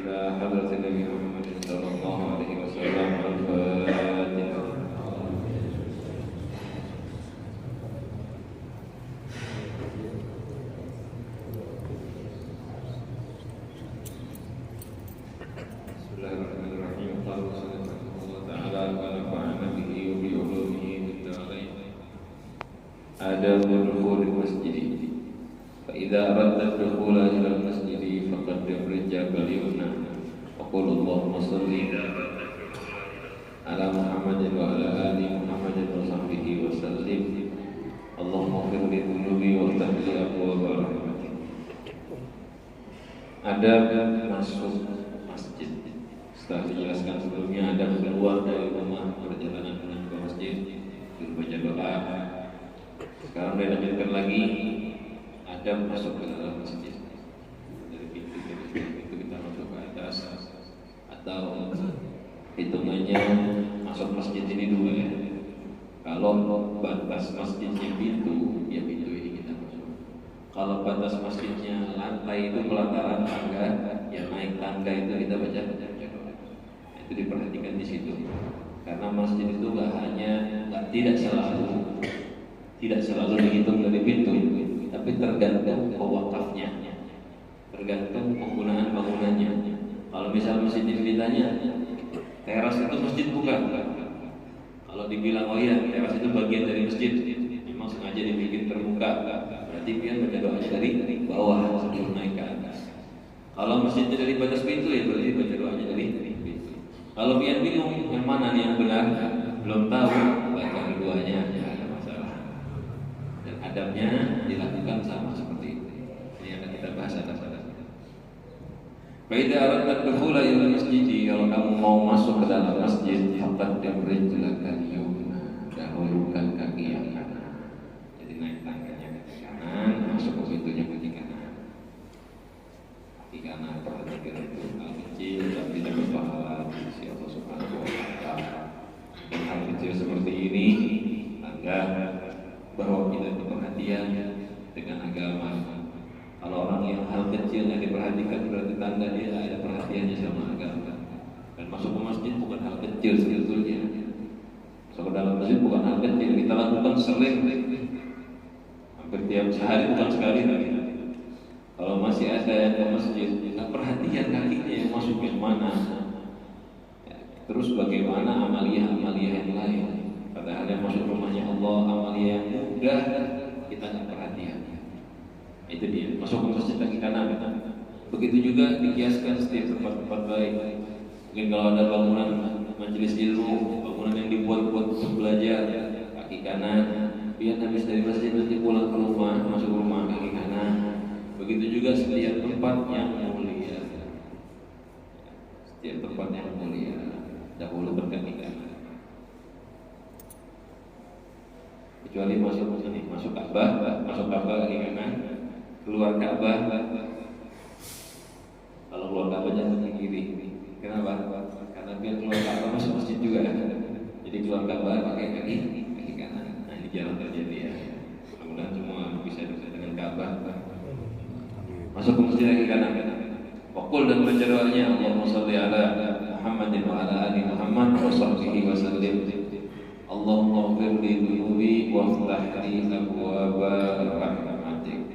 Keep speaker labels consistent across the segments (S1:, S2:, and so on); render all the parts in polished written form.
S1: إلى حضرة النبي محمد صلى الله عليه وسلم. الفاتحة. Bismillahirrahmanirrahim. Allah Ta'ala wa bihi wa bi ulumihi fid darain. Adabul dukhul masjid. Fa idza aradta dukhula ila al-masjid faqaddim rijlaka al-yumna wa qul Allahumma shalli ala Muhammadin wa ala ali Muhammadin wa sahbihi wa sallim. Allahumma ighfir li dhunubi wa iftah li abwaaba rahmatik. Adab masuk masjid. Setelah dijelaskan sebelumnya, adab keluar dari rumah perjalanan menuju ke masjid, baca doa. Sekarang dilanjutkan lagi adab masuk ke dalam masjid. Dari pintu kita masuk ke atas, atau hitungannya masuk masjid ini dua ya. Kalau batas masjidnya pintu, ya pintu ini kita masuk. Kalau batas masjidnya lantai itu pelataran tangga, ya naik tangga itu kita baca doa. Itu diperhatikan di situ. Karena masjid itu tidak selalu dihitung dari pintu, tapi tergantung wakafnya, tergantung penggunaan bangunannya. Kalau misal masjid ini ditanya, teras itu masjid bukan? Kalau dibilang oh iya, teras itu bagian dari masjid, memang sengaja dibikin terbuka, berarti pian baca doanya dari bawah sebelum naik ke atas. Kalau masjidnya dari batas pintu, ya berarti baca doanya dari pintu. Kalau pian bingung yang mana nih yang benar, belum tahu, baca keduanya, ya ada masalah. Dan adabnya dilakukan sama seperti itu. Ini akan kita bahas atas-atas. Baida aradta dukhula ila masjid, kalau kamu mau masuk ke dalam masjid, faqaddim rijlaka al-yumna, dahulukan kaki yang kanan. Jadi naik tangganya ke kanan, masuk ke pintunya ke kanan. Kaki kanan perhatikan itu hal kecil tapi dapat pahala di Allah Subhanahu wa Ta'ala. Dan hal kecil seperti ini tanda bahwa kita perhatian dengan agama. Kalau orang yang hal kecil yang diperhatikan berarti tanda dia ada perhatiannya sama agama. Dan masuk ke masjid bukan hal kecil sebetulnya. Masuk ke dalam masjid bukan hal kecil, kita lakukan sering, hampir tiap sehari, bukan sekali lagi. Kalau masih ada yang ke masjid, kita perhatian kakinya yang masuk yang mana. Terus bagaimana amalia-amalia yang lain. Padahal yang masuk rumahnya Allah, amalia yang mudah, kita nggak perhatian. Itu dia, masuk ke masjid kaki kanan. Begitu juga dikiaskan setiap tempat-tempat baik. Mungkin kalau ada bangunan majelis ilmu, bangunan yang dibuat-buat untuk belajar, kaki kanan. Biar habis dari masjid nanti pulang ke rumah, masuk rumah kaki kanan. Begitu juga setiap tempat yang mulia. Setiap tempat yang mulia, dahulu berkaki kanan. Kecuali masuk ini, masuk Ka'bah kaki kanan. Keluar Ka'bah, kalau keluar Ka'bah jangan ke kiri. Kenapa? Karena biar keluar Ka'bah masuk masjid juga. Jadi keluar Ka'bah pakai kaki kanan. Nah ini jarang terjadi ya. Mudah-mudahan semua bisa dengan Ka'bah. Masuk ke masjid kaki kanan. Wakul dan baca doanya Allahumma shalli ala Muhammadin wa ala ali Muhammad wa sahbihi wa sallim. Allahumma ighfir li dhunubi wa iftah li abwaaba rahmatik.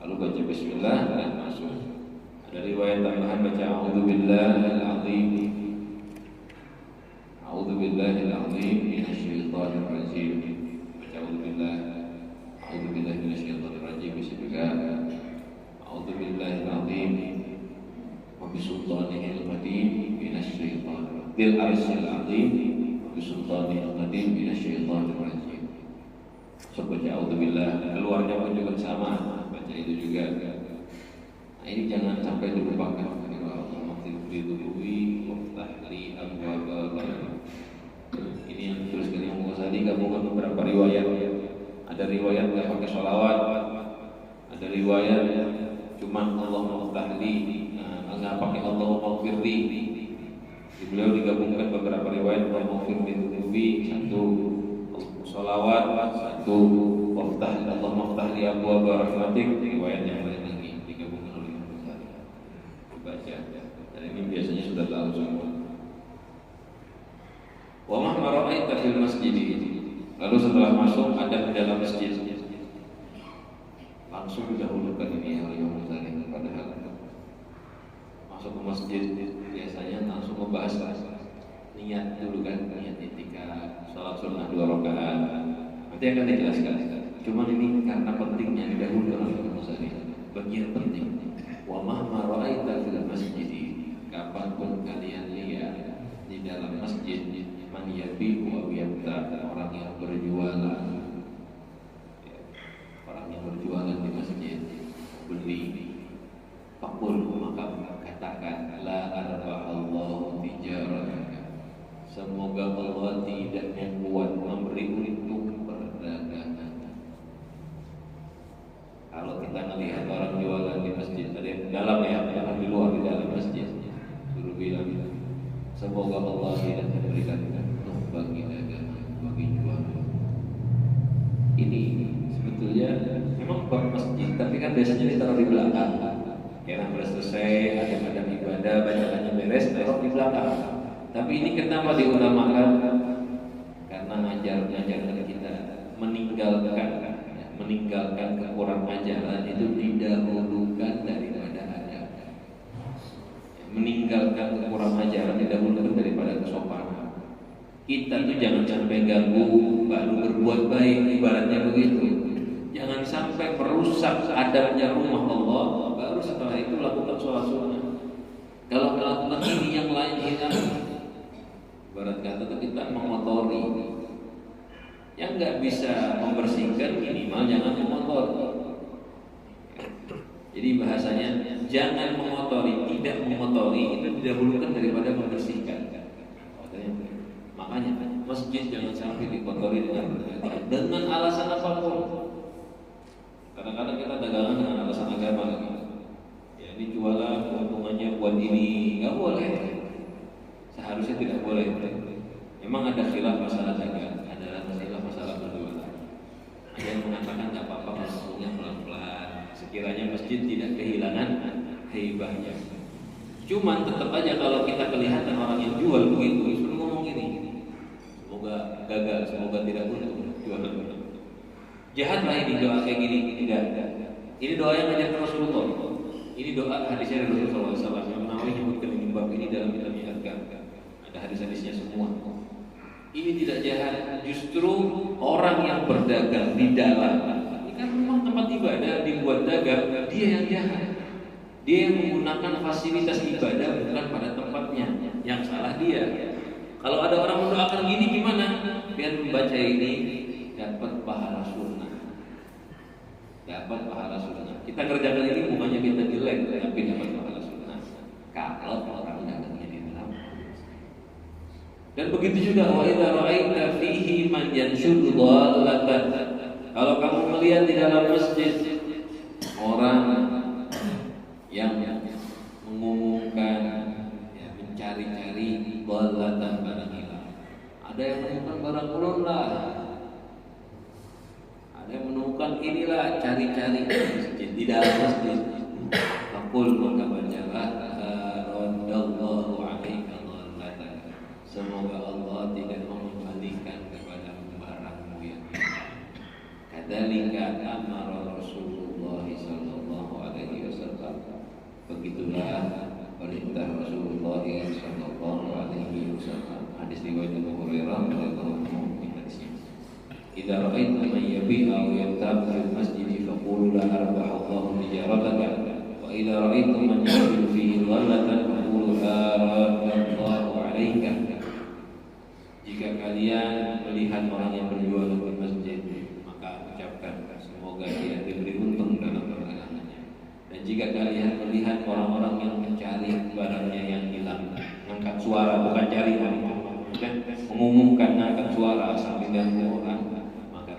S1: Lalu baca bismillah dan masuk. Ada riwayat tambahan baca a'udzubillahil azim. A'udzubillahil azim minasyaitonir rajim. Baca a'udzubillahi minasyaitonir rajim bisa juga. A'udzubillahil azim wa bisultanihil qadim minasyaitonir bil arsyil azim wa bisultanihil qadim minasyaitonir rajim. So baca a'udzubillah, keluarnya pun juga sama. Baca itu juga. Nah ini jangan sampai dilupakan. Ini yang dituliskan Imam Ghazali gabungan beberapa riwayat. Ada riwayat nggak pakai sholawat, ada riwayat cuman Allahumma iftahli, nggak pakai Allahumma ighfirli. Beliau digabungkan beberapa riwayat Allahumma ighfirli satu, sholawat satu, Allahumma iftahli abwaaba rahmatik, riwayat yang lain lagi digabungkan oleh Imam Ghazali. baca. Dan ini biasanya sudah tahu semua. Wa ma ra'aita fil masjid. Lalu setelah masuk ada di dalam masjid. Langsung didahulukan ini Al-Imam Ghazali, padahal masuk ke masjid biasanya langsung membahas niat dulu kan, niat ketika sholat sunnah 2 rakaat. Nanti akan dijelaskan. Cuman ini karena pentingnya didahulukan oleh Imam Ghazali, bagian penting. Wa ma ra'aita fil masjid. Kapanpun kalian lihat di dalam masjid man yabi'u wa yabta, orang yang berjualan, orang yang berjualan di masjid beli, fakul, maka katakan la arbahallahu tijarataka, semoga Allah tidak membuat memberi untung perdagangan. Kalau kita melihat orang jualan di masjid, ada yang di dalam ya, jangan di luar, di dalam masjid, suruh bilang semoga Allah tidak memberikan untung bagi dagangan, bagi jualan. Ini sebetulnya memang bab masjid, tapi kan biasanya ditaruh di belakang. Karena sudah selesai, ada ibadah, bacaannya beres, taruh di belakang. Tapi ini kenapa diutamakan? Karena ngajar-ngajar kita meninggalkan kekurangan ajaran itu didahulukan daripada adab. Meninggalkan kekurangan ajaran didahulukan daripada kesopanan. Kita tuh jangan sampai ganggu baru berbuat baik, ibaratnya begitu. Jangan sampai merusak adabnya rumah Allah, baru setelah itu lakukan sholat sunnah. Kalau melakukan ini yang lain hilang, ibarat kata kita mengotori. Yang nggak bisa membersihkan minimal jangan mengotori. Jadi bahasanya jangan mengotori, tidak mengotori itu didahulukan daripada membersihkan. Makanya masjid jangan sampai dikotori dengan alasan apapun. Kadang-kadang kita dagangan dengan alasan agama. Ya ini jualan keuntungannya buat ini, nggak boleh. Seharusnya tidak boleh. Memang ada khilaf masalah dagang, ada khilaf masalah berjualan. Ada yang mengatakan nggak apa-apa masuknya pelan-pelan, sekiranya masjid tidak kehilangan haibahnya. Cuman tetap aja kalau kita kelihatan orang yang jual begitu, suruh ngomong ini. Semoga gagal, semoga tidak untung jualan. Jahatlah ini doa kayak gini, tidak. Ini doa yang ajarkan Rasulullah. Ini doa hadisnya dari Rasulullah SAW. Yang Nawawi menyebutkan ini bab ini dalam kitabnya Adkar. Ada hadis-hadisnya semua. Ini tidak jahat, justru orang yang berdagang di dalam. Ini kan rumah tempat ibadah dibuat dagang, dia yang jahat. Dia yang menggunakan fasilitas ibadah bukan pada tempatnya. Yang salah dia. Kalau ada orang mendoakan gini gimana? Biar membaca ini dapat pahala sunnah. Dapat pahala sunnah. Kita kerjakan ini bukannya kita jelek, tapi dapat pahala sunnah. Kalau orang dagangnya di dalam. Dan begitu juga wa idza ra'aita fihi man yanshud dhallatan. Kalau kamu melihat di dalam masjid orang yang mengumumkan mencari-cari dhallatan barang hilang. Ada yang menemukan barang hilang. Ada yang menemukan inilah cari-cari masjid di dalam masjid. Fakul maka bacalah radallahu alaika dhallatan. Semoga Allah tidak mengembalikan kepada barangmu yang kadzalika amara Rasulullah sallallahu alaihi wasallam. Begitulah perintah Rasulullah sallallahu alaihi wasallam. Hadis riwayat Abu Hurairah radhiyallahu anhu. Idza ra'aita man yabi'u aw yabta'u fil masjid faqul la arbaha Allahu tijarataka wa idza ra'aita man yabi'u fihi dhallatan faqul radallahu 'alaika. Jika kalian melihat orang yang berjualan di masjid, maka ucapkan semoga dia diberi untung dalam perdagangannya. Dan jika kalian melihat orang-orang yang mencari barangnya yang hilang, angkat suara, bukan cari mengumumkan, angkat suara sambil ganggu orang,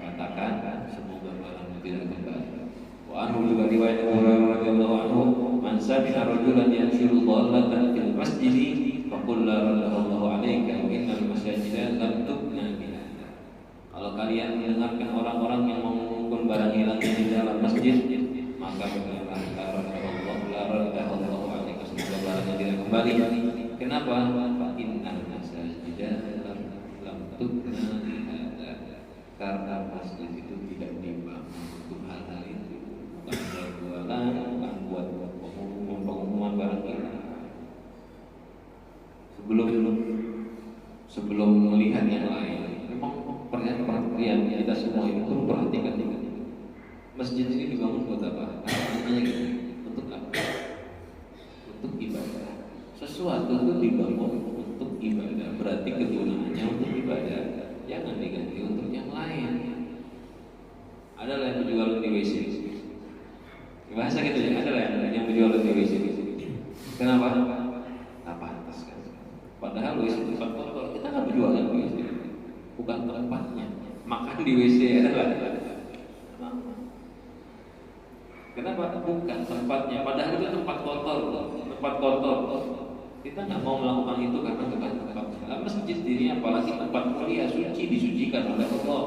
S1: katakan semoga barangmu tidak kembali. Wa anhu juga riwayat Abu Hurairah radhiyallahu anhu, man sami'a rajulan yanshuru dhallatan fil masjid faqul la radallahu 'alaika wa innal masajida lam tubna biha. Kalau kalian mendengarkan orang-orang yang mengumumkan barang hilang di dalam masjid, maka berkatalah la radallahu 'alaika, semoga kembali. Kenapa? Fa innal masajida lam tubna lihada. Karena masjid itu tidak dibangun untuk hal-hal itu, bukan buat jualan, bukan buat pengumuman barang kita. Sebelum melihat yang lain, memang perhatian kita semua itu perlu perhatikan. Masjid ini dibangun buat apa? Artinya gitu. Untuk apa? Untuk ibadah. Sesuatu itu dibangun untuk ibadah, berarti kegunaannya untuk ibadah. Jangan diganti untuk yang lain. Ada yang berjualan di WC. Bahasa gitu ya, ada yang berjualan di WC. Kenapa? Apa atas kan? Padahal WC itu tempat kotor. Kita nggak berjualan di WC, bukan tempatnya. Makan di WC adalah. Kenapa? Bukan tempatnya. Padahal itu tempat kotor, tempat kotor. Kita nggak mau melakukan itu karena bukan tempat. Masjid ini apalagi tempat mulia, suci, disucikan oleh Allah.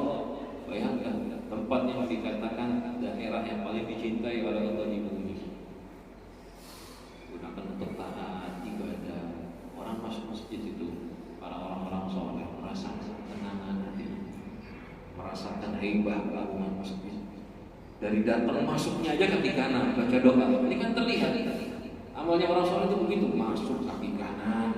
S1: Bayangkan tempat yang dikatakan daerah yang paling dicintai oleh Allah di bumi. Gunakan untuk taat ibadah. Orang masuk masjid itu, para orang-orang soleh merasakan ketenangan hati, merasakan heibah bangunan masjid. Dari datang masuknya aja kaki kanan baca doa. Ini kan terlihat. Amalnya orang soleh itu begitu, masuk kaki kanan.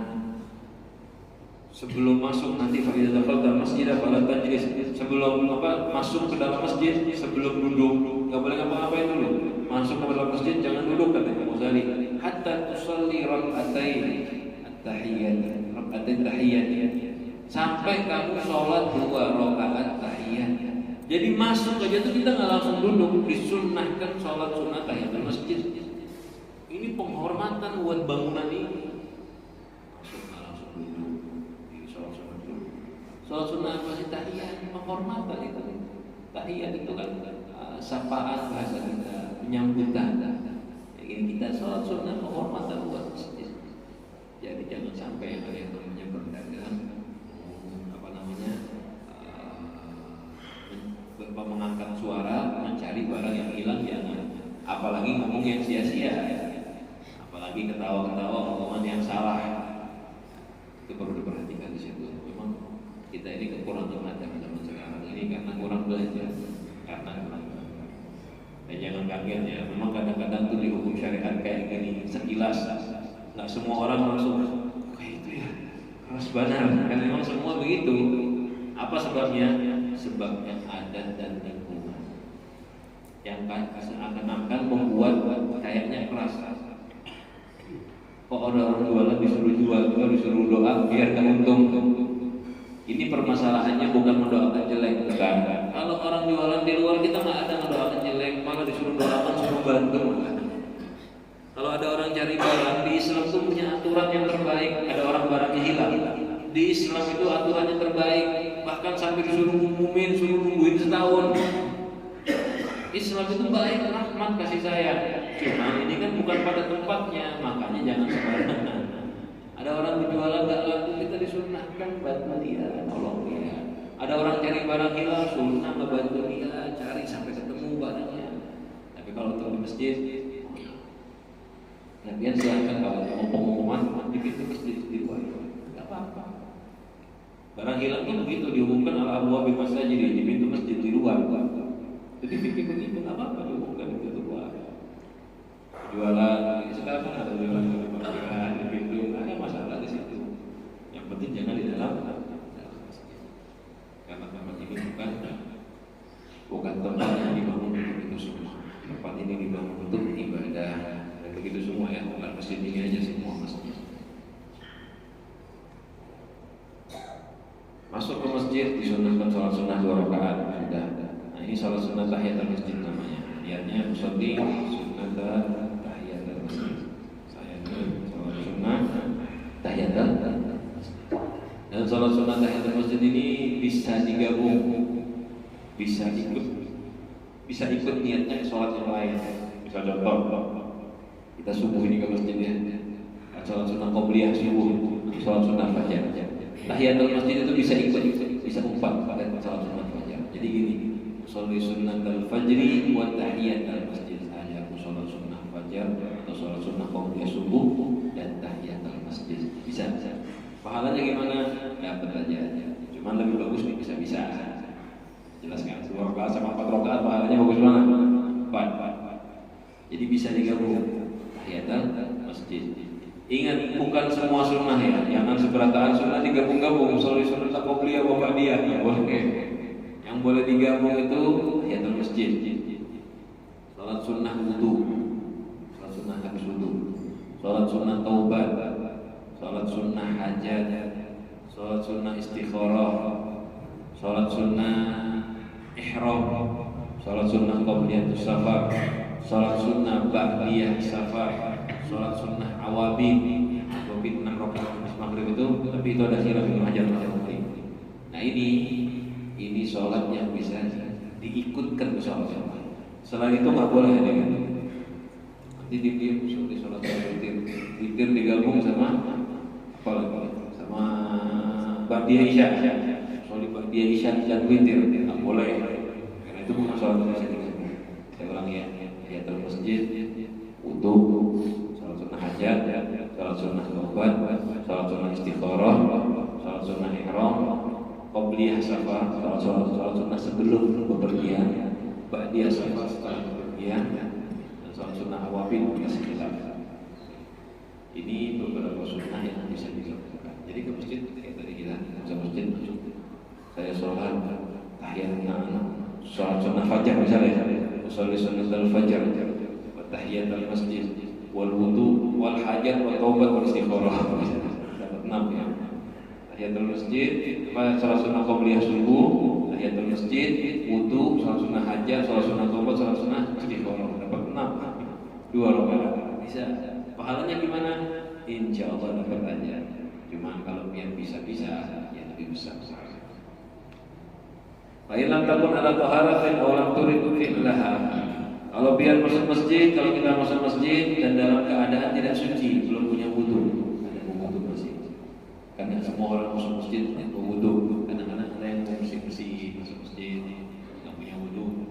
S1: Sebelum masuk nanti faidah dakhalta masjid fala tajlis. Sebelum masuk ke dalam masjid, sebelum duduk enggak boleh ngapa-ngapain dulu. Masuk ke dalam masjid jangan duduk kata Imam Ghazali. Hatta tusalli rak'atain at-tahiyyat, rak'atain tahiyyat. Sampai kamu sholat 2 rakaat tahiyat. Jadi masuk aja tuh kita nggak langsung duduk, disunnahkan sholat sunnah tahiyatul masjid. Ini penghormatan buat bangunan ini. Masuk nggak langsung duduk, di sholat sunnah dulu. Sholat sunnah apa sih? Tahiyat, penghormatan itu. Tahiyat itu kan sapaan bahasa kita, penyambutan. Ini kita sholat sunnah penghormatan buat masjid. Jadi jangan sampai ada yang namanya berdagang, mengangkat suara mencari barang yang hilang, jangan. Apalagi ngomong yang sia-sia, apalagi ketawa-ketawa omongan yang salah. Itu perlu diperhatikan di situ. Memang kita ini kekurangan zaman sekarang ini karena kurang belajar, karena kurang. Dan jangan kaget ya, memang kadang-kadang tuh di hukum syariat kayak gini sekilas nggak semua orang langsung kayak itu ya harus benar. Kan memang semua begitu. Apa sebabnya? Sebabnya adat dan lingkungan yang akan membuat kayaknya keras. Kok orang jualan disuruh jual, disuruh doa biar untung. Ini permasalahannya bukan mendoakan jelek, bukan. Kalau orang jualan di luar kita nggak ada mendoakan jelek, malah disuruh doakan, suruh bantu. Kalau ada orang cari barang di Islam itu punya aturan yang terbaik. Ada orang barangnya hilang, di Islam itu aturannya terbaik. Bahkan sampai disuruh ngumumin, suruh nungguin setahun. Islam itu baik, rahmat, kasih sayang. Cuma ini kan bukan pada tempatnya, makanya jangan sembarangan. Ada orang berjualan gak laku, kita disunnahkan bantu dia, tolong dia. Ada orang cari barang hilang, sunnah ngebantu dia, cari sampai ketemu barangnya. Tapi kalau untuk di masjid, nantian silahkan kalau mau pengumuman di pintu masjid di luar, nggak apa-apa. Barang hilang itu begitu diumumkan al-abwab bil masjid di pintu masjid di luar. Jadi fikih begitu nggak apa-apa diumumkan di luar. Jualan sekarang kan ada jualan di parkiran di pintu, nggak ada masalah di situ. Yang penting jangan di dalam masjid. Karena tempat ini bukan tempat yang dibangun untuk itu semua. Tempat ini dibangun untuk ibadah dan begitu semua ya, bukan masjid ini aja, semua masjid. Masuk ke masjid disunahkan sholat sunnah 2 rakaat sudah. Nah ini sholat sunnah tahiyatul masjid namanya. Niatnya usolli sunnah tahiyatul masjid. Saya sholat sunnah tahiyatul masjid. Dan sholat sunnah tahiyatul masjid ini bisa digabung, bisa ikut niatnya sholat yang lain. Misal contoh kita subuh ini ke masjid ya, sholat sunnah qobliyah subuh, sholat sunnah fajar. Tahiyatul masjid itu bisa ikut, bisa umpat pada sholat sunnah fajar. Jadi gini, sholat sunnatul fajri wa tahiyatul masjid. Saya sholat sunnah fajar atau sholat sunnah qobliyah subuh dan tahiyatul bisa. Pahalanya gimana? Dapat aja. Cuman lebih bagus nih bisa-bisa. Jelaskan 2 rakaat sama 4 rakaat pahalanya bagus mana? 4. Jadi bisa digabung tahiyatul masjid. Ingat, bukan semua sunnah ya. Jangan seberataan sunnah digabung-gabung. Soal sunnah qobliyah wa ba'diyah ya boleh. Yang boleh digabung itu tahiyatul masjid. Salat sunnah wudu, salat sunnah habis wudu, salat sunnah taubat, salat sunnah hajat, salat sunnah istikharah, salat sunnah ihram, salat sunnah qabliyatus safar, salat sunnah ba'diyah safar, salat sunnah awabin 6 rakaat habis maghrib itu, tapi itu ada khilaf Ibnu Hajar al-Asqalani. Nah ini salat yang bisa diikutkan ke salat. Selain itu nggak boleh ada kan? Nanti diam seperti sholat witir digabung sama apa lagi? Sama ba'diyah isya. Sholat ba'diyah isya dan witir nggak boleh. Karena itu bukan sholat isya digabung. Saya ulang ya. Tahiyatul masjid, wudu, sholat sunnah hajat, sholat sunnah taubat, sholat sunnah istikharah, sholat sunnah ihram, qobliyah safar, sholat sunnah sebelum bepergian. Ba'diyah safar setelah bepergian dan sholat sunnah awabin dikasih khilaf. Ini beberapa sunnah yang bisa dilakukan. Jadi ke masjid kayak tadi kita ke masjid, saya sholat sholat sunnah fajar misalnya, sholat sunnatul fajar, tahiyatul masjid, wal wudu, wal hajat, wal taubat, wal istikharah. Dapat 6 ya. Tahiyatul masjid, sholat sunnah qobliyah subuh, tahiyatul masjid, wudu, sholat sunnah hajat, sholat sunnah taubat, sholat sunnah istikharah. Dapat 6. 2 rakaat. Bisa. Pahalanya gimana? Insya Allah dapat aja. Cuma kalau yang bisa-bisa ya lebih besar. Fa'ilam takun ala taharatin aw lam turid fi'laha. Kalau biar masuk masjid, kalau kita masuk masjid dan dalam keadaan tidak suci, belum punya wudu, ada wudu masih. Karena semua orang masuk masjid itu wudu. Kadang-kadang ada yang bersih-bersih masuk masjid, yang punya wudu.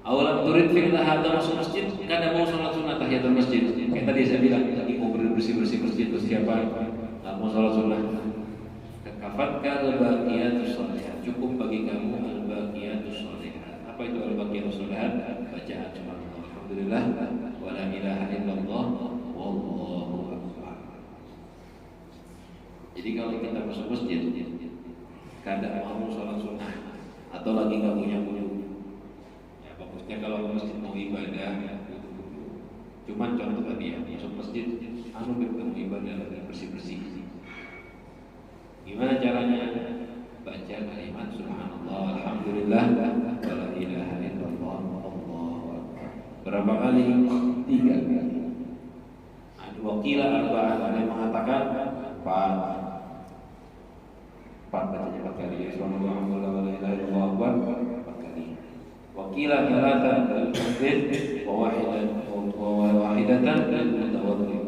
S1: Awalam turid fi'laha, atau masuk masjid, kadang mau sholat sunnah tahiyatul masjid. Kayak tadi saya bilang, tadi mau bersih-bersih masjid itu siapa? Nggak mau sholat sunnah. Kafatka al-baqiyatus shalihat. Cukup bagi kamu al-baqiyatus shalihat. Apa itu al-baqiyatus shalihat? Bacaan cuma alhamdulillah wa la ilaha illallah wallahu akbar. Jadi kalau kita masuk masjid, kadang mau sholat sunnah atau lagi nggak punya wudu, ya bagusnya kalau ke masjid mau ibadah. Cuman contoh tadi ya, masuk masjid, mau ibadah lagi bersih-bersih. Gimana caranya? Baca kalimat subhanallah, alhamdulillah, wa la ilaha illallah, allahu akbar. Berapa kali? 3 kali. Ada wakila arba'an, ada yang mengatakan 4 bacanya 4 kali. Subhanallah, alhamdulillah, wa la ilaha illallah, akbar 4 kali. Wakila thalathan lil masjid wa wahidatan lil mutawaddi.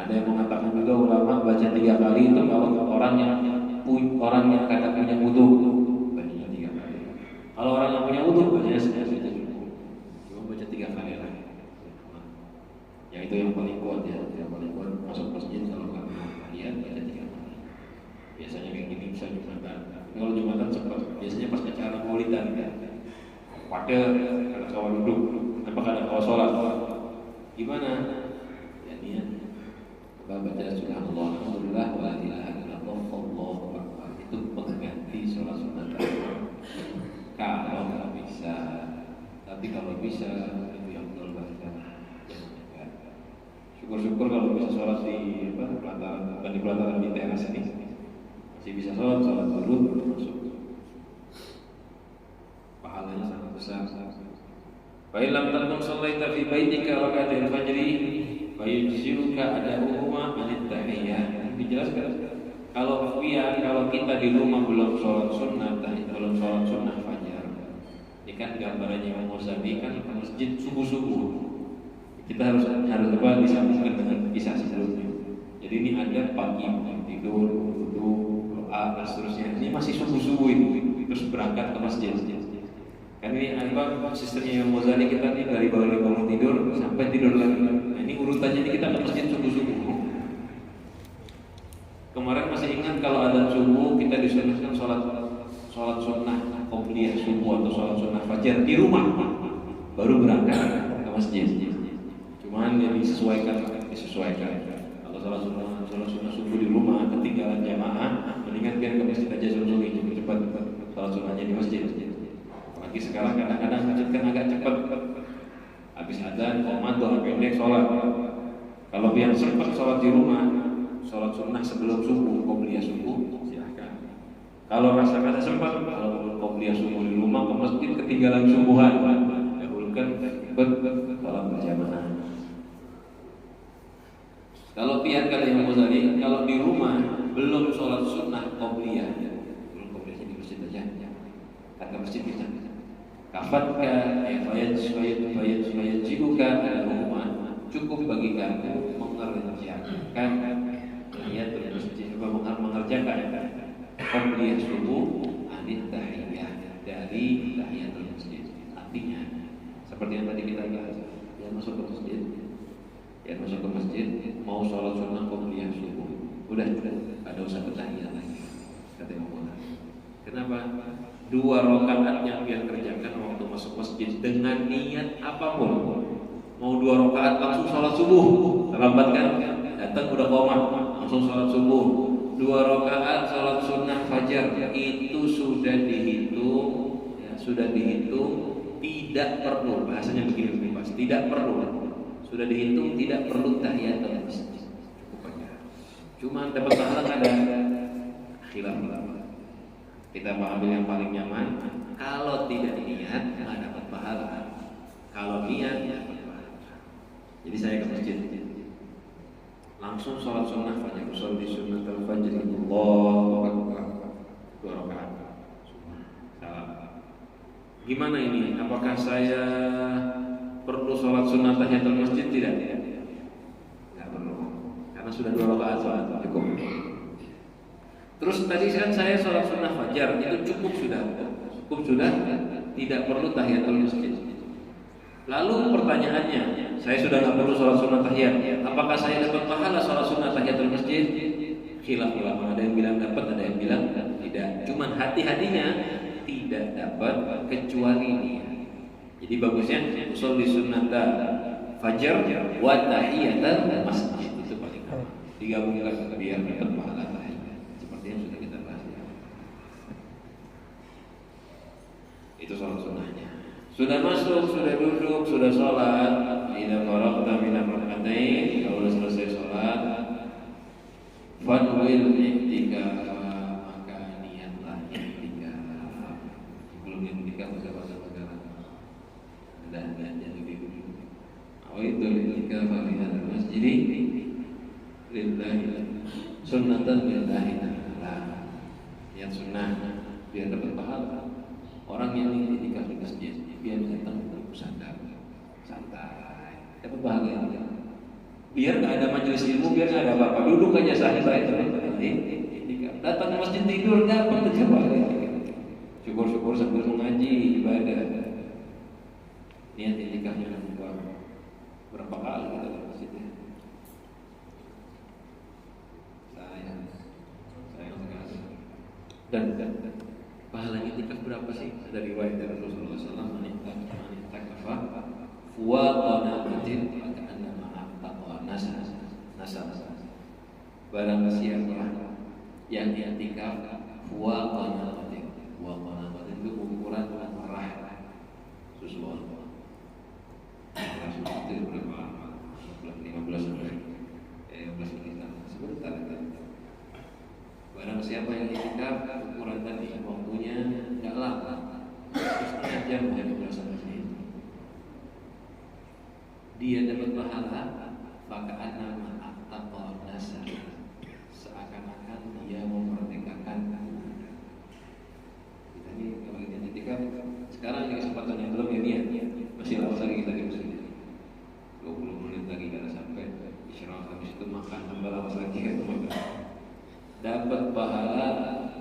S1: Ada yang mengatakan juga ulama baca 3 kali itu kalau orang yang kadang punya wudu bacanya 3 kali. Kalau orang yang punya wudu bacanya saja cukup. Cuma baca 3 kali lah. Ya itu yang paling kuat ya, yang paling kuat masuk masjid kalau nggak tahiyat baca 3 kali. Biasanya kayak gini bisa Jumatan. Kalau Jumatan cepat, biasanya pas acara Maulidan ya. Pada ada kawan duduk, apa ada kawan sholat. Gimana? Ya niat. Baca subhanallah, alhamdulillah, wa la ilaha illallah, allahu akbar. Itu pengganti sholat sunat. Kalau nggak bisa, tapi kalau bisa itu yang betul bahasa. Syukur-syukur kalau bisa sholat di pelataran, bukan di pelataran, di teras ini. Masih bisa sholat dulu masuk. Pahalanya sangat besar. Fa'ilam takun shallaita fi baitika raka'atil fajri fayujziruka ada'uhuma anit tahiyyah. Dijelaskan. Kalau kita di rumah belum sholat sunnah, belum sholat sunnah fajar. Ini kan gambarannya Imam Ghazali kan ke masjid subuh-subuh. Kita harus disambungkan dengan kisah sebelumnya. Jadi ini ada pagi tidur, wudu, doa dan seterusnya. Ini masih subuh-subuh ini, terus berangkat ke masjid. Kan ini sistemnya Imam Ghazali, kita nih dari bangun tidur sampai tidur lagi. Nah, ini urutannya ini kita ke masjid subuh-subuh. kalau adzan subuh kita disunahkan sholat sunnah qobliyah subuh atau sholat sunnah fajar di rumah, baru berangkat ke masjid. Cuman ya disesuaikan. Kalau sholat sunnah subuh di rumah ketinggalan jamaah, mendingan biar ke masjid aja sungguh cepat sholat sunnahnya di masjid. Apalagi sekarang kadang-kadang masjid kan agak cepat, habis adzan qomat doa pendek sholat. Kalau yang sempat sholat di rumah, sholat sunnah sebelum subuh, qobliyah subuh, silahkan. Kalau rasa kata sempat, kalau qobliyah subuh di rumah ke masjid ketinggalan subuhan, dahulukan sholat berjamaah. Kalau pihak kata Imam Ghazali, kalau di rumah belum sholat sunnah qobliyah, belum qobliyah di masjid aja, kata masjid bisa. Kafatka fayajibuka rumah, cukup bagi kamu mengerjakan tahiyatul masjid, mengerjakan qobliyah subuh anit tahiyah, dari tahiyatul masjid. Artinya seperti yang tadi kita bahas, yang masuk ke masjid mau sholat sunnah qobliyah subuh, udah ada usah bertahiyat lagi, kata Imam Ghazali. Kenapa? 2 rakaat yang dia kerjakan waktu masuk masjid dengan niat apapun, mau 2 rakaat langsung sholat subuh, terlambat kan? Datang udah qomat, langsung sholat subuh. 2 rakaat sholat sunnah fajar, itu sudah dihitung, tidak perlu, bahasanya begini bebas, tidak perlu, sudah dihitung tidak perlu tahiyatul masjid, cukup aja. Cuma dapat pahala ada khilaf. Kita ambil yang paling nyaman. Kalau tidak niat nggak dapat pahala, kalau niat dapat pahala. Jadi saya ke masjid langsung sholat sunnah fajar, sholat sunnah al-fajr, Allahu Akbar, 2 rakaat salam. Gimana ini? Apakah saya perlu sholat sunnah tahiyatul masjid? Tidak, nggak perlu, karena sudah 2 rakaat sholat cukup. Terus tadi kan saya sholat sunnah fajar, itu cukup sudah, tidak perlu tahiyatul masjid. Lalu pertanyaannya, saya sudah nggak perlu sholat sunnah tahiyat, apakah saya dapat pahala sholat sunnah tahiyatul masjid? Khilaf ulama, ada yang bilang dapat, ada yang bilang tidak. Cuman hati-hatinya tidak dapat kecuali niat. Jadi bagusnya sholli sunnata fajar wa tahiyatul masjid, itu paling utama. Digabungkan biar dapat pahala tahiyat. Seperti yang sudah kita bahas. Itu sholat sunnahnya. Sudah masuk, sudah duduk, sudah sholat. Idza faragta min rak'atain, kalau sudah selesai sholat, fadwil i'tikaf, maka niatlah i'tikaf. Belum i'tikaf baca-baca. Dan jadi itu i'tikaf fi hadzal masjid lillahi sunnatan lillahi ta'ala. Yang sunnah biar dapat pahala. Orang yang i'tikaf di masjid biar datang santai, dapat pahala. Biar nggak ada majelis ilmu, biar nggak ada apa-apa, duduk aja santai i'tikaf. Datang ke masjid tidur dapat aja pahala. Syukur-syukur sambil mengaji ibadah. Niat i'tikafnya berapa kali kita ke masjidnya? Sayang sekali. Dan pahala i'tikaf berapa sih? Ada riwayat dari Rasulullah SAW, "Mani'takafa wa qanamatin ka'annama a'taqa nasa." Barang siapa yang i'tikaf wa qanamatin itu ukuran merah susu Allah. Susu itu berapa? 15 sampai 15 kita sebentar kan. Barang siapa yang i'tikaf ukuran tadi waktunya enggak lama, setengah jam dari belasan menit, dia dapat pahala maka anama a'taqa nasa, seakan-akan dia memerdekakan budak. Kita ini kalau kita i'tikaf sekarang ini kesempatan yang belum ya niat, masih lama lagi kita di masjid. 20 menit lagi kalau sampai isyarat, habis itu makan tambah lama lagi kan makan. Dapat pahala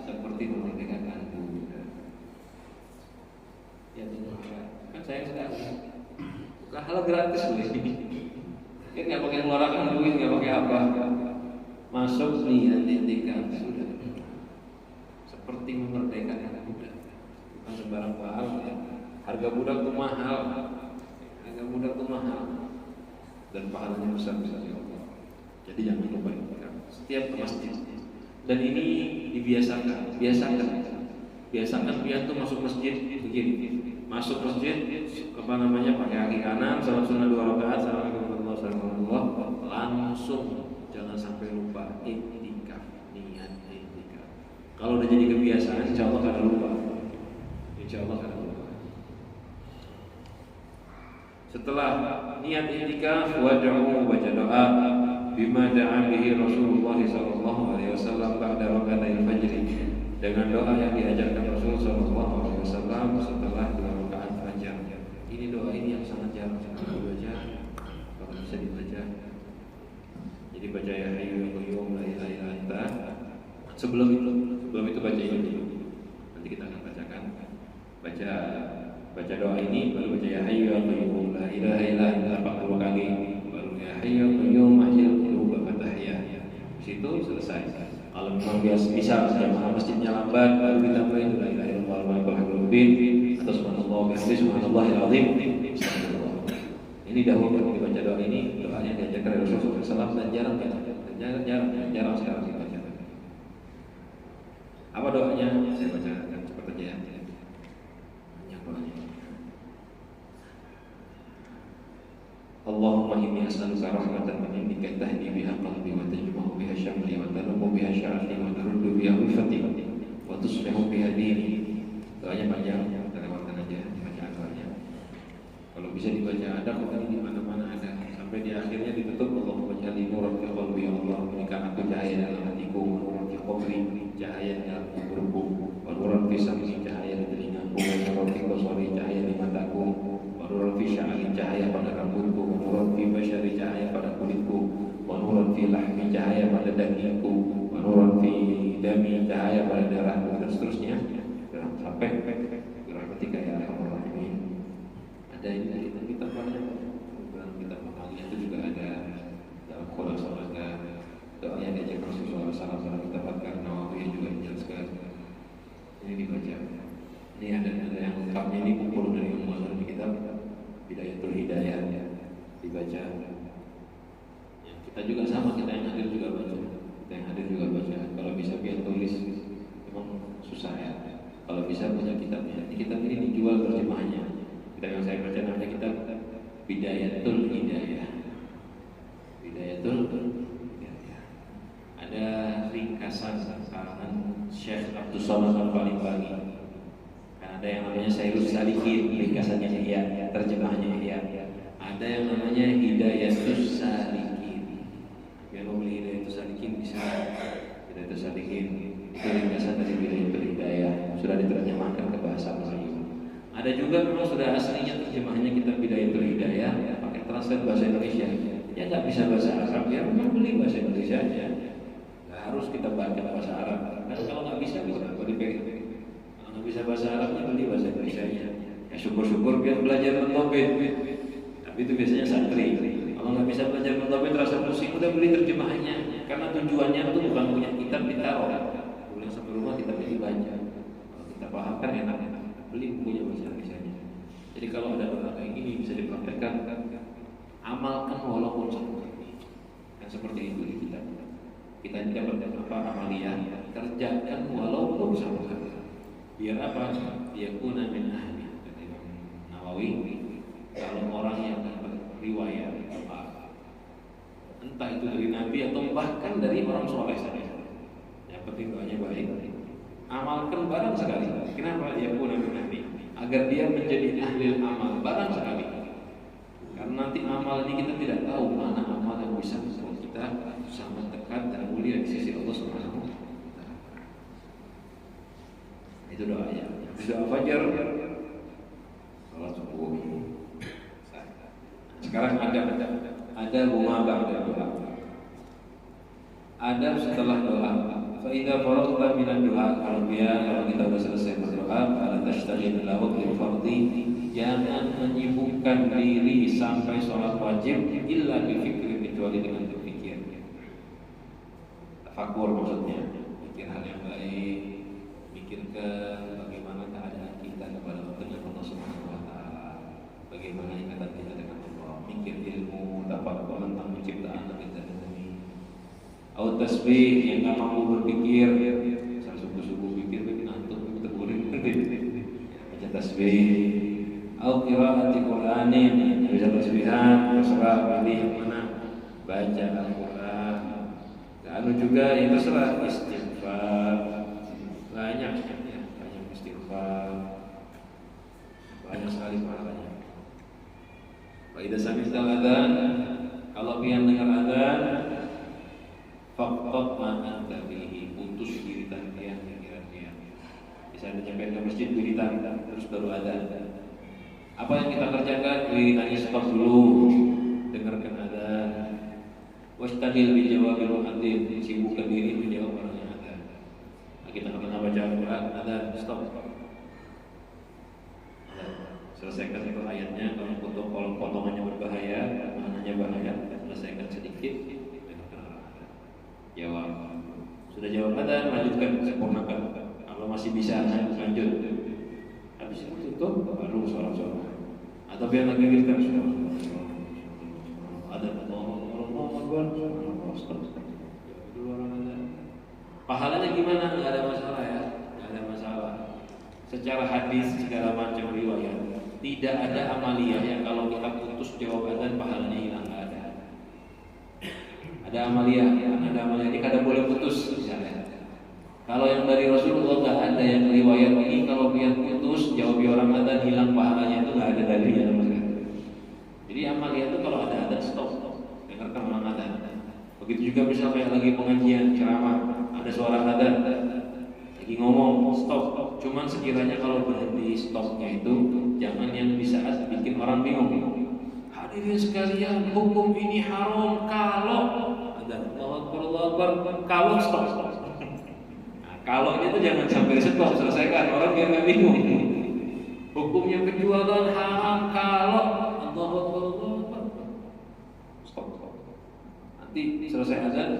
S1: seperti memerdekakan budak. Ya benar. Kan saya sekali. Pahala gratis loh ini. Kan nggak pakai mengeluarkan duit, nggak pakai apa. Masuk niat i'tikaf sudah. penting memerdekakan budak. Bukan sembarang pahala ya. Harga budak itu mahal. Harga budak itu mahal. Dan pahalanya besar-besar ya Allah. Jadi jangan lupa setiap ke masjid. Dan ini dibiasakan, biasakan dia tuh masuk masjid begini. Masuk masjid pakai kaki kanan, salat sunnah 2 rakaat, assalamualaikum warahmatullahi wabarakatuh, langsung jangan sampai lupa iktikaf, niat iktikaf. Kalau udah jadi kebiasaan, insya Allah kada lupa. Insya Allah kada lupa. Setelah niat iktikaf, wad'u baca doa bima da'a bihi Rasulullah sallallahu alaihi wasallam ba'da raka'atil fajr, dengan doa yang diajarkan Rasul sallallahu alaihi wasallam setelah 2 rakaat fajar. Ini doa ini yang sangat jarang dibaca, kalau bisa dibaca. Jadi baca ya hayyu ya qayyum la ilaha illa anta. Sebelum itu baca ini dulu. Nanti kita akan bacakan. Baca doa ini, baru baca ya hayyu ya qayyum la ilaha illa anta 40 kali. Baru ya hayyu ya qayyum ahyil qulub wa tahya. Situ selesai. Kalau memang bisa jamaah masjidnya lambat, baru ditambahin la ilaha illallah wal hamdulillah atau subhanallah bihamdihi subhanallahil azim. Ini dahulu yang dibaca doa ini, doanya diajarkan oleh Rasulullah SAW dan jarang sekarang dibaca. Apa doanya? Saya bacakan cepat aja ya. Banyak doanya. Allahumma inni as'aluka rahmatan min indika tahdi biha qalbi wa tajma'u biha syamli wa talumu biha sya'ati wa taruddu biha ulfati wa tuslihu biha dini. Doanya panjang, kita lewatkan aja bacaan doanya. Kalau bisa dibaca ada kok ini di mana-mana ada. Sampai di akhirnya ditutup Allahumma ja'alni nuran fi qalbi ya Allah, berikan aku cahaya dalam hatiku, nuran fi qabri, cahaya dalam kuburku, wa nuran fi sam'i, cahaya di telingaku, wa nuran fi basari, cahaya di mataku, wa nuran fi sya'ri, cahaya pada rambutku, wa nuran fi basyari, cahaya pada kulitku, wa nuran fi lahmi, cahaya pada dagingku, wa nuran fi dami, cahaya pada darahku, dan seterusnya sampai berarti kayak Alhamdulillah. Ada ini dari kitab banyak, dalam kitab Muhammadiyah itu juga ada dalam Khulasatul Azkar, doa yang diajarkan Rasulullah SAW, kitab Adhkar Nawawi juga dijelaskan. Ini dibaca. Ini ada yang lengkapnya, ini kumpul dari ilmu di kitab Bidayatul Hidayah, dibaca. Ya, kita juga sama, kita yang hadir juga baca. Kalau bisa biar tulis, memang susah ya. Kalau bisa punya kitabnya. Kitab ini dijual terjemahannya. Kitab yang saya baca namanya kitab Bidayatul Hidayah. Bidayatul Hidayah. Ada ringkasan karangan Syekh Abdus Somad Al-Balimbagi. Ada yang namanya Sairus Salikin, ringkasannya Ihya, terjemahannya Ihya. Ada yang namanya Hidayatus Salikin. Yang mau beli Hidayatus Salikin bisa. Hidayatus Salikin itu ringkasan dari Bidayatul Hidayah, sudah diterjemahkan ke bahasa Melayu. Ada juga memang sudah aslinya terjemahannya kitab Bidayatul Hidayah pakai translate bahasa Indonesia. Ya nggak bisa bahasa Arab, ya memang beli bahasa Indonesia aja. Nggak harus kita baca bahasa Arab. Kan kalau nggak bisa dipegang. Kalau nggak bisa bahasa Arabnya beli bahasa Indonesia nya. Ya syukur-syukur biar belajar mentobit. Tapi itu biasanya santri. Kalau nggak bisa belajar mentobit rasa pusing, udah beli terjemahannya. Karena tujuannya itu bukan punya kitab ditaruh. Pulang sampai rumah kitabnya dibaca. Kalau kita paham kan enak. Beli bukunya bahasa Indonesia-nya. Jadi kalau ada doa kayak gini bisa dipraktekkan, amalkan walaupun seperti ini. Kan seperti itu di kitab. Kita ini dapat apa amaliyah, kerjakan walaupun seperti. Biar apa? Yakuna min ahli. Kata Imam Nawawi, kalau orang yang dapat riwayat entah itu dari Nabi atau bahkan dari orang soleh saja, yang penting doanya baik, amalkan barang sekali. Kenapa? Yakuna min ahli, agar dia menjadi ahli amal barang sekali. Karena nanti amal ini kita tidak tahu mana amal yang bisa membuat kita sangat dekat dan mulia di sisi Allah Subhanahu wa taala. Itu doanya. Doa fajar, salat subuh. Sekarang ada bunga ba'da doa. Ada setelah doa. Fa idza faragta min doa, kalau kita sudah selesai berdoa, fala tashtagil ila waqti fardhi, jangan menyibukkan diri sampai sholat wajib illa bi fikri, kecuali dengan berpikir. Tafakur maksudnya, pikir hal yang baik, memikirkan bagaimana keadaan kita kepada dengan Allah Subhanahu wa taala. Bagaimana ikatan kita dengan Allah, mikir ilmu, tafakkur tentang penciptaan langit dan bumi. Au tasbih yang enggak mampu berpikir, asal subuh-subuh pikir bikin antum terguling baca tasbih. Au qiraati Qur'anin, bisa tasbihan, terserah pilih mana baca Al-Qur'an. Lalu juga itu terserah istighfar. Banyak istighfar. Banyak sekali pahalanya. Wa idza sami'ta adzan, kalau pian dengar adzan, faqad ma anta bihi, putus wiridan pian pikiran. Bisa nyampe ke masjid wiridan terus baru adzan. Apa yang kita kerjakan? Wiridan stop dulu, dengarkan adzan. Wastahil bi jawabil muadzin, sibukkan diri menjawab orang yang adzan. Kita akan baca Al-Quran, adzan, stop. Selesaikan itu ayatnya, kalau potongannya berbahaya, maknanya bahaya, selesaikan sedikit, jawab. Sudah jawab adzan, lanjutkan, sempurnakan. Kalau masih bisa, lanjut. Habis itu tutup, baru sholat. Atau biar lagi kita adzan, pahalanya gimana? Nggak ada masalah ya, nggak ada masalah. Secara hadis segala macam riwayat, tidak ada amaliyah yang kalau kita putus jawab adzan pahalanya hilang, nggak ada. Ada amaliyah ini kada boleh putus misalnya. Kalau yang dari Rasulullah nggak ada yang riwayat ini kalau dia putus jawab orang adzan hilang pahalanya, itu nggak ada dalilnya sama sekali. Jadi amaliyah itu kalau ada adzan stop, dengarkan orang adzan. Begitu juga misalnya kayak lagi pengajian ceramah, ada suara adzan, lagi ngomong stop. Cuman sekiranya kalau berhenti stopnya itu jangan yang di saat bikin orang bingung. Hadirin sekalian, hukum ini haram kalau adzan. Allahu Akbar, kalau stop. Nah, kalau itu jangan sampai stop, selesaikan, orang biar nggak bingung. Hukumnya penjualan haram kalau Allahu Akbar, stop. Nanti selesai adzan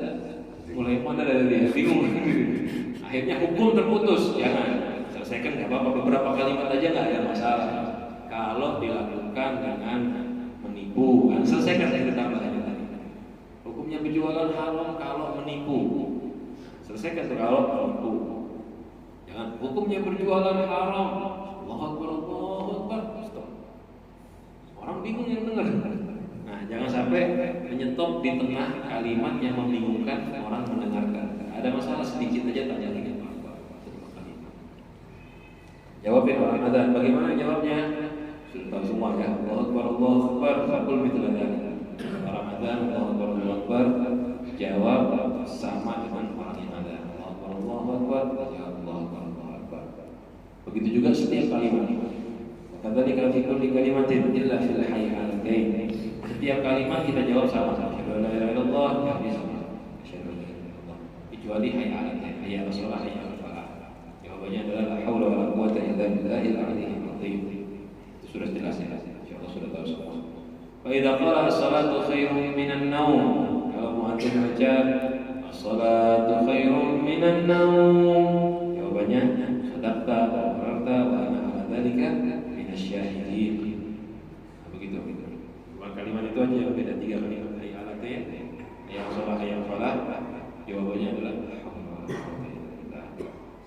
S1: mulai mana dari dia bingung. Akhirnya hukum terputus. Jangan, selesaikan nggak apa-apa, beberapa kalimat aja nggak ada masalah. Kalau dilakukan dengan menipu, selesaikan saya tambahannya tadi. Hukumnya penjualan haram kalau menipu. Selesaikan kalau menipu. Jangan hukumnya berjualan haram. Allahu Akbar, stop. Orang bingung yang dengar. Nah, jangan sampai menyetop di tengah kalimat yang membingungkan orang mendengarkan. Ada masalah sedikit aja tanya lagi. Jawabin orang adzan. Bagaimana jawabnya? Sudah tahu semua ya. Allahu Akbar, faqul mithla dzalik. Orang adzan, Allahu Akbar, jawab sama dengan orang yang adzan. Allahu Akbar, jawab Allahu Akbar. Begitu juga setiap kalimat. Kadzalika fi kulli kalimatin illa fil hayy al-qaim. Setiap kalimat kita jawab sama. Asyhadu an la ilaha illallah, kecuali hayy al-qaim, hayy al-shalah, hayy al-falah. Jawabannya adalah la haula wala quwwata illa billahil aliyyil azim. Itu sudah jelas ya. Insyaallah sudah tahu semua. Fa idza qala as-salatu khairun minan naum. Kalau muadzin baca as-salatu khairun minan naum. Jawabannya sadaqta wa qararta wa ana ala dzalika minasyahidin. Begitu. Cuma kalimat itu aja, beda 3 kalimat. Hayy al-qaim, hayy al-shalah, hayy al-falah. Jawabannya adalah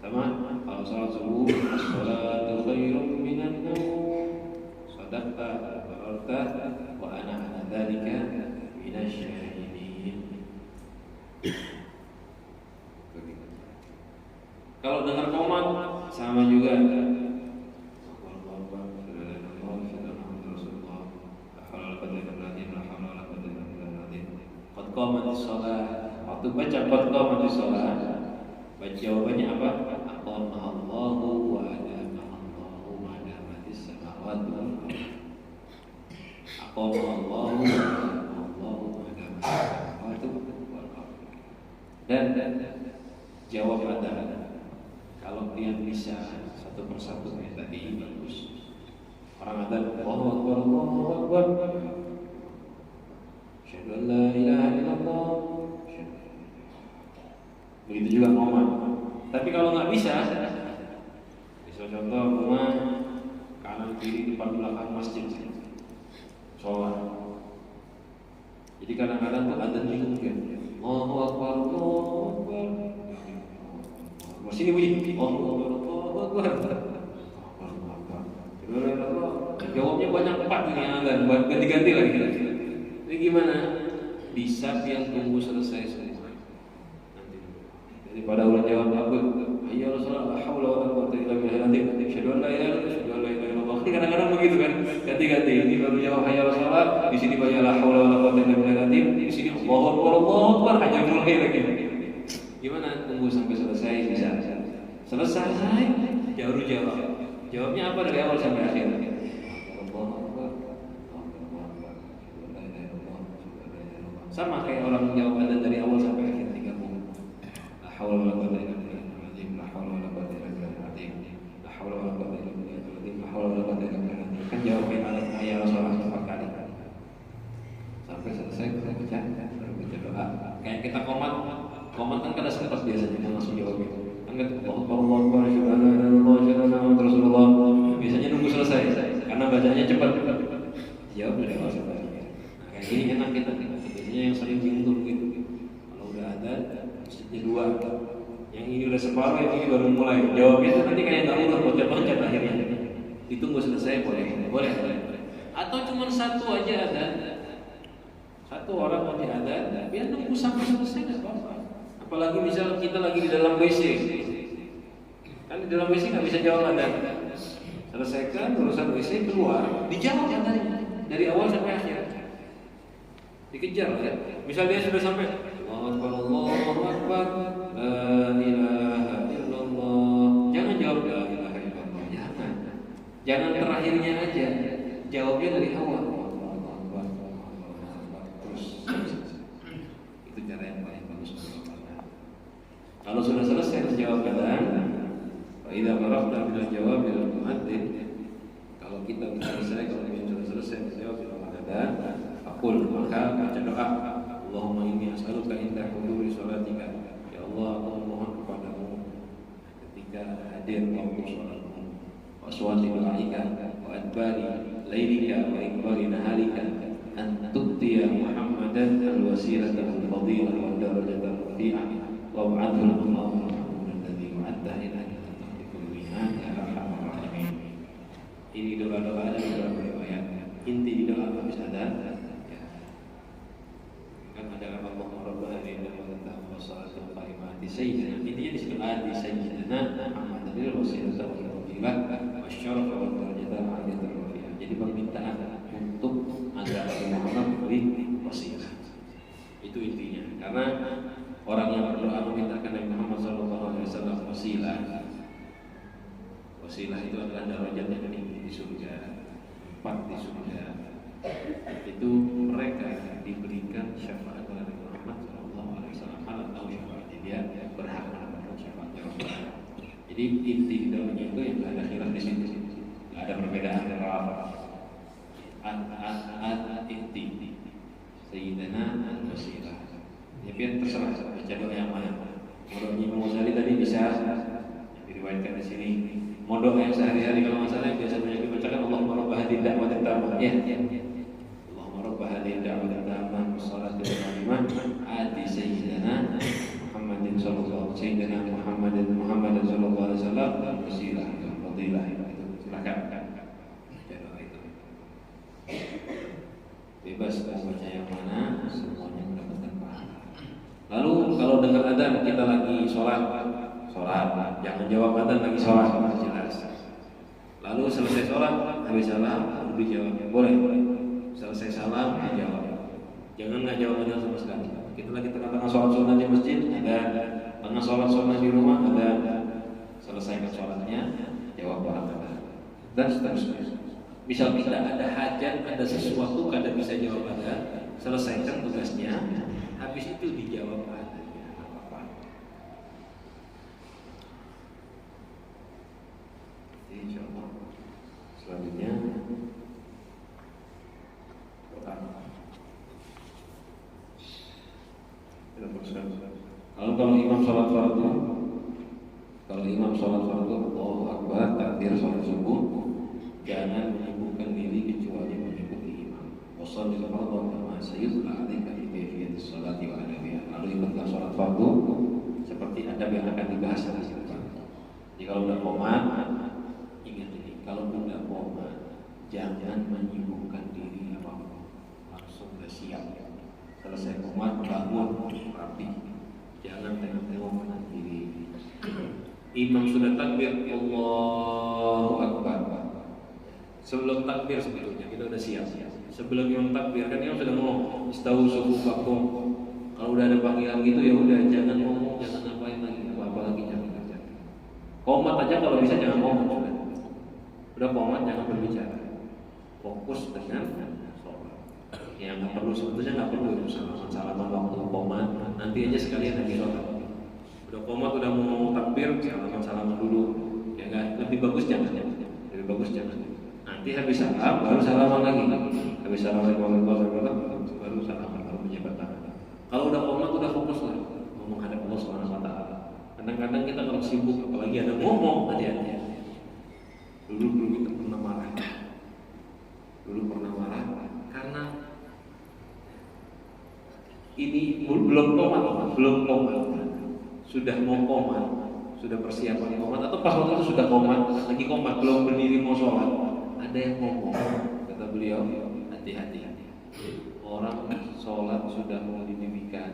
S1: sama. Kalau salat subuh, as-salatu khairun minan naum, sadaqta qararta wa ana ala dzalika minasyahidin. Kalau dengar qomat sama juga. Qad qamatis shalah. Waktu baca qad qamatis shalah, baca jawabannya apa? Aqama Allahu wa adama Allahu ma damatis samawati wal ardh. Aqama Allahu wa adama Allahu ma damatis samawati wal ardh. Dan jawab adzan. Kalau dia bisa satu persatu kayak tadi bagus. Orang adzan Allahu Akbar, Allahu Akbar. Asyhadu an la ilaha illallah. Begitu juga ngomat. Tapi kalau nggak bisa, Jadi kadang-kadang tuh adzan bingung kan. Allahu Akbar, Allahu Akbar. Masih ini bunyi. Allahu Akbar, Allahu Akbar. Jawabnya banyak empat ini adzan, ganti-ganti lagi. Ini gimana? Di saat yang tunggu selesai semua. Nanti. Daripada ulang jawab apa? Ya Rasulullah, la haula wala quwwata illa billah. Asyhadu an la ilaha illallah, asyhadu an la ilaha illallah. Kadang-kadang begitu kan, ganti-ganti. Ini baru jawab hayya Rasulullah, di sini banyak la haula wala quwwata illa billah. Di sini Allahu Akbar, Allahu Akbar, hanya mulai lagi. Gimana? Tunggu sampai selesai bisa. Selesai, baru jawab. Jawabnya apa dari awal sampai akhir? Sama kayak orang jawab adzan dari awal sampai akhir 30. La haula wala quwwata illa billah. La haula wala quwwata illa billah. La haula wala quwwata illa billah. La haula wala quwwata illa billah. Kan jawabnya ayat Rasulullah empat kali. Sampai selesai kita baca, baru baca doa. Kayak kita komat kan kada sempat biasanya langsung jawab itu. Kan Allahu Akbar, Rasulullah. Biasanya nunggu selesai karena bacanya cepat. Jawab dari awal sampai akhir. Nah, kayak gini enak kita. Biasanya yang sering bingung gitu. Kalau udah ada masjidnya dua, yang ini udah separuh, yang ini baru mulai. Jawabnya itu nanti kayak nggak urut, loncat-loncat akhirnya. Ditunggu selesai boleh. Atau cuma satu aja ada. Satu orang aja ada, biar nunggu sampai selesai nggak apa-apa. Apalagi misal kita lagi di dalam WC, kan di dalam WC nggak bisa jawab ada. Selesaikan urusan WC, keluar, dijawab dari awal sampai akhir. Dikejar ya. Misal dia sudah sampai Allahu Akbar, Allahu Akbar, la ilaha illallah. Jangan jawab la ilaha illallah. Jangan terakhirnya aja. Jawabnya dari awal. Terus. Itu cara yang paling bagus. Kalau sudah selesai menjawab keadaan, idza faragta min al-jawab ila al-mu'addin, kalau kita sudah selesai, kalau kita sudah selesai menjawab keadaan, aqul maka baca doa, Allahumma inni as'aluka inda huduri sholatika. Ya Allah, aku memohon kepadamu ketika hadir waktu sholatmu, wa aswati du'aika wa adbari lailika wa ikbari naharika, an tu'tiya Muhammadan al-wasilata al-fadilah wa darajata al-rafi'ah wa ba'athul Allahumma alladhi wa'adta ila ini doa-doa ada beberapa riwayat. Inti di doa habis ada kan ada Allahumma rabb hadhihi al-da'wati was-salatu al-qa'imati sayyidina. Intinya di situ ada sayyidina Muhammad al-wasilata wal-fadilah wasyarafa wal darajata al-'aliyyah rafi'ah. Jadi permintaan untuk agar Muhammad diberi wasilah. Itu intinya. Karena orang yang berdoa memintakan Nabi Muhammad sallallahu alaihi wasallam wasilah. Wasilah itu adalah derajat yang tinggi di surga, tempat di surga. Itu mereka diberikan syafaat oleh Nabi Muhammad sallallahu alaihi wasallam atau syafaat dia berhak mendapatkan syafaat Rasulullah. Jadi inti doanya itu yang ada khilaf di situ, nggak ada perbedaan antara apa. Inti Sayyidina al-Wasilah. Ya biar terserah baca doa yang mana. Kalau Imam Ghazali tadi bisa diriwayatkan di sini. Modal yang sehari-hari kalau masalah yang biasa banyak dibacakan Allahumma rabb hadhihi da'wati tammah. Ya. Allahumma rabb hadhihi da'wati tammah wassalatu wassalamu ati sayyidina Muhammadin sallallahu alaihi wasallam wasilah fadilah. Silakan. Baca doa itu. Bebas mau baca yang mana, semuanya mendapatkan pahala. Lalu kalau dengar adzan kita lagi sholat, jangan jawab adzan lagi sholat, jelas. Lalu selesai sholat, habis salam, dijawab, boleh. Selesai salam, dijawab. Jangan nggak jawab adzan sama sekali. Kita lagi tengah-tengah sholat sunnah di masjid, ada. Tengah sholat sunnah di rumah, ada. Selesaikan sholatnya, jawab adzan. Dan seterusnya. Misal tidak ada hajat, ada sesuatu kada bisa jawab adzan, selesaikan tugasnya, habis itu dijawab adzannya. Apa-apa. Insyaallah. Selanjutnya doa. Kita teruskan. Kalau imam sholat fardu, Allahu Akbar, takbir sholat subuh, jangan menyibukkan diri kecuali mengikuti imam. Wassallallahu alaihi wa sallam sesuatu seperti adab yang akan dibahas di sini. Jadi kalau udah qomat, ingat ini, kalau udah qomat jangan menyibukkan diri apa-apa, langsung udah siap. Selesai qomat bangun rapi, jangan tengok-tengok kanan kiri. Imam sudah takbir, Allahu Akbar. Sebelum takbir sebetulnya kita udah siap. Sebelum imam takbir kan imam sudah ngomong, istawu sufufakum. Kalau udah ada panggilan gitu ya udah jangan ngomong, jangan ngapain lagi, apa lagi jangan kerja. Qomat aja kalau bisa jangan ngomong sudah. Udah qomat jangan berbicara. Fokus dengan sholat. Yang nggak perlu sebetulnya nggak perlu itu salaman waktu qomat. Nanti aja sekalian lagi sholat. Udah qomat udah mau takbir salaman dulu. Ya kan lebih bagus jangan. Lebih bagus jangan. Nanti habis salam baru salaman lagi. Habis salaman baru salaman baru menjabat tangan. Kalau udah qomat udah fokus lah mau menghadap Allah Subhanahu wa taala. Kadang-kadang kita kalau sibuk apalagi ada ngomong hati-hati. Dulu kita pernah marah. Karena ini belum qomat. Sudah mau qomat, sudah persiapan qomat atau pas waktu itu sudah qomat, lagi qomat belum berdiri mau sholat. Ada yang ngomong, kata beliau, hati-hati. Orang sholat sudah mau didirikan,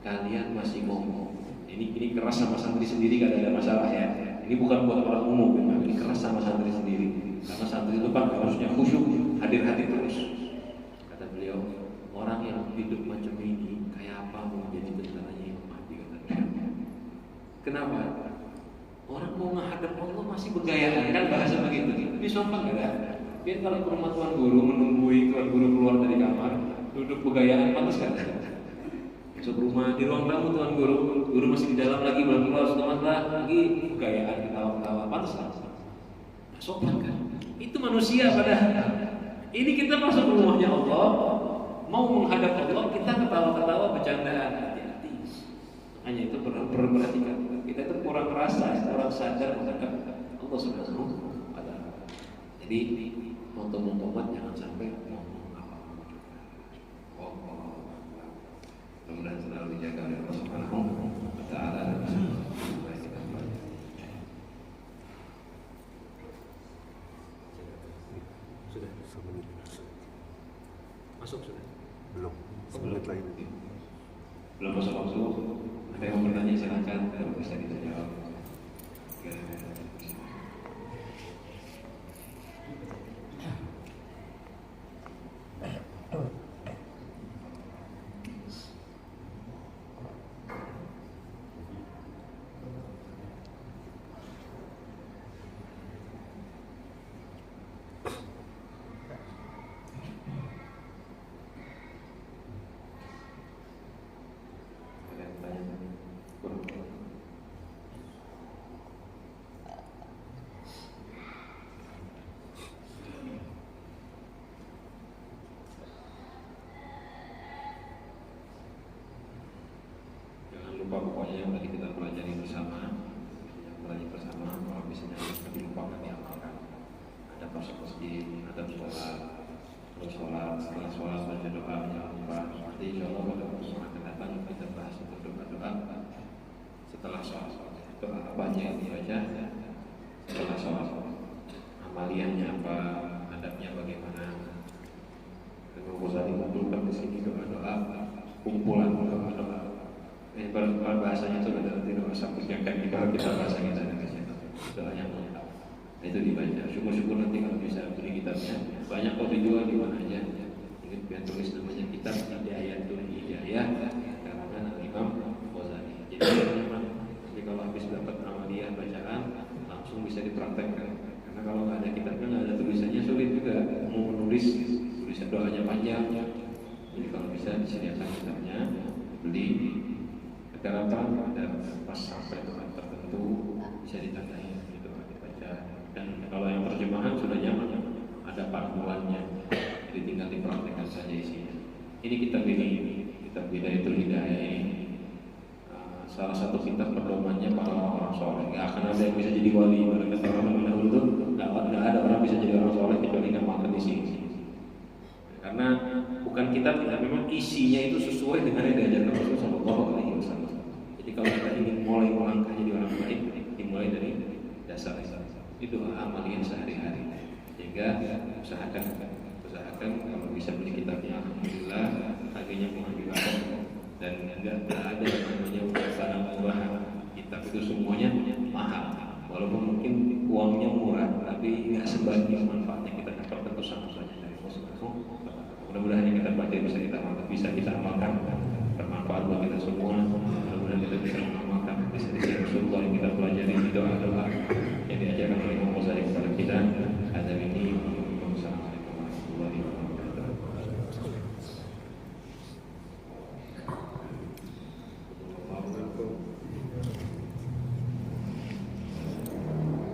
S1: kalian masih ngomong. Ini keras sama santri sendiri, gak ada masalah ya. Ini bukan buat orang umum, memang ini keras sama santri sendiri. Karena santri itu kan harusnya khusyuk, hadir-hadir terus. Kata beliau, orang yang hidup macam ini kayak apa mau jadi tentaranya Imam Mahdi, kata beliau. Kenapa? Orang mau menghadap Allah masih bergayaan, kan bahasa begitu. Ini sopan gak ada? Biar kalau ke rumah tuan guru menunggui tuan guru keluar dari kamar, duduk bergayaan, pantas kan? Masuk rumah di ruang tamu tuan guru masih di dalam lagi belum keluar, setelah lagi bergayaan, ketawa-ketawa, pantas kan? Sopan kan? Itu manusia padahal. Ini kita masuk ke rumahnya Allah, mau menghadap Allah, kita ketawa-ketawa bercandaan, hati-hati. Hanya itu perhatikan. Kita itu kurang rasa, kurang sadar menghadap Allah Subhanahu wa taala. Jadi untuk mengobat jangan sampai ngomong apa-apa. Mudah-mudahan selalu dijaga oleh Allah Subhanahu wa taala. Sudah semenit. Masuk sudah? Belum. Semenit lagi. Belum masuk waktu. Ada yang mau bertanya silakan, kalau bisa dijawab. Pokoknya yang tadi kita pelajari bersama, kalau misalnya dilupakan diamalkan. Ada proses masjid, ada sholat, setelah sholat baca doa, jangan lupa. Nanti insya Allah pada pertemuan akan datang kita bahas untuk doa setelah sholat. Doa apa aja yang dibaca setelah sholat, amaliannya apa, adabnya bagaimana. Dengan usah dikumpulkan di sini doa-doa, kumpulan doa-doa. Ini bahasanya itu adalah tidak usah pusingkan kalau kita bahasa kita Indonesia doanya lengkap. Itu dibaca. Syukur-syukur nanti kalau bisa beli kitabnya. Banyak kok dijual di mana aja. Ini biar tulis namanya kitab Hidayatul Hidayah karangan Imam Ghazali. Jadi memang jadi kalau habis dapat amaliyah bacaan langsung bisa dipraktekkan. Karena kalau nggak ada kitabnya, nggak ada tulisannya sulit juga. Mau menulis tulisan doanya panjang. Jadi kalau bisa disediakan kitabnya, beli. Agar apa? Ada pas sampai tempat tertentu bisa ditandai gitu, dibaca. Dan kalau yang terjemahan sudah nyaman, ada panduannya, jadi tinggal dipraktekkan saja isinya. Ini kitab Hidayatul Hidayah ini salah satu kitab pedomannya para orang soleh. Gak akan ada yang bisa jadi wali. Pada kata orang dahulu itu nggak ada orang bisa jadi orang soleh kecuali ngamalkan isi. Karena bukan kitab, memang isinya itu sesuai dengan yang diajarkan Rasulullah SAW. Jadi kalau kita ingin mulai melangkah jadi orang baik, dimulai dari dasar itu amaliyah sehari-hari. Sehingga usahakan kalau bisa beli kitabnya, alhamdulillah, harganya murah dan enggak ada yang namanya barang murah. Kitab itu semuanya mahal, walaupun mungkin uangnya murah, tapi nggak sebanyak manfaatnya kita dapat tentu sangat banyak dari Allah Subhanahu. Mudah-mudahan yang kita baca bisa kita amalkan, bermanfaat buat kita semua. Mudah-mudahan kita bisa mengamalkan hadis-hadis Rasulullah yang kita pelajari di doa-doa yang diajarkan oleh Imam Ghazali kepada kita.